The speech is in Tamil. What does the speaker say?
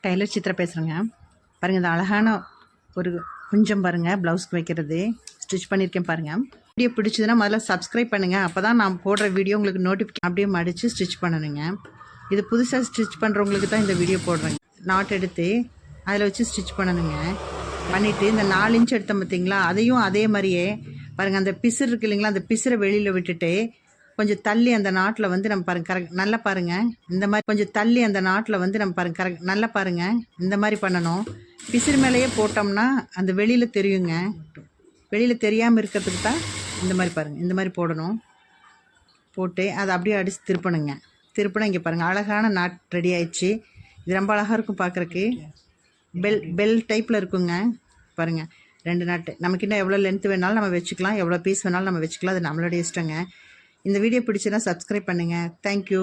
டைலர் சித்ரா பேசுகிறேங்க. பாருங்கள், இந்த அழகான ஒரு குஞ்சம் பாருங்கள், ப்ளவுஸ்க்கு வைக்கிறது ஸ்டிச் பண்ணியிருக்கேன் பாருங்கள். வீடியோ பிடிச்சதுன்னா முதல்ல சப்ஸ்கிரைப் பண்ணுங்கள். அப்போ தான் நான் போடுற வீடியோ உங்களுக்கு நோட்டிஃபிகேஷன் அப்படியே மடித்து ஸ்டிச் பண்ணணுங்க. இது புதுசாக ஸ்டிச் பண்ணுறவங்களுக்கு தான் இந்த வீடியோ போடுறேங்க. நாட் எடுத்து அதில் வச்சு ஸ்டிச் பண்ணணுங்க. பண்ணிவிட்டு இந்த 4 இன்ச் எடுத்தோம் பார்த்தீங்களா, அதையும் அதே மாதிரியே பாருங்கள், அந்த பிசுறு இருக்குது இல்லைங்களா, அந்த பிசுரை வெளியில் விட்டுட்டு கொஞ்சம் தள்ளி அந்த நாட்டில் வந்து நம்ம பாருங்கள், கரெக்ட் நல்லா பாருங்கள். இந்த மாதிரி கொஞ்சம் தள்ளி அந்த நாட்டில் வந்து நம்ம பாருங்கள், கரெக்ட் நல்லா பாருங்கள். இந்த மாதிரி பண்ணணும். பிசிறு மேலேயே போட்டோம்னா அந்த வெளியில் தெரியுங்க. வெளியில் தெரியாமல் இருக்கிறதுக்கு தான் இந்த மாதிரி பாருங்கள், இந்த மாதிரி போடணும். போட்டு அதை அப்படியே அடித்து திருப்பணுங்க. திருப்பினா இங்கே பாருங்கள், அழகான நாட் ரெடி ஆயிடுச்சு. இது ரொம்ப அழகாக இருக்கும் பார்க்குறக்கு. பெல் டைப்பில் இருக்குங்க பாருங்கள். 2 நாட்டு நமக்கு இன்னும் எவ்வளோ லென்த் வேணாலும் நம்ம வச்சுக்கலாம், எவ்வளோ பீஸ் வேணாலும் நம்ம வச்சுக்கலாம். அது நம்மளுடைய இஷ்டங்க. இந்த வீடியோ பிடிச்சுன்னா சப்ஸ்கிரைப் பண்ணுங்கள். தேங்க்யூ.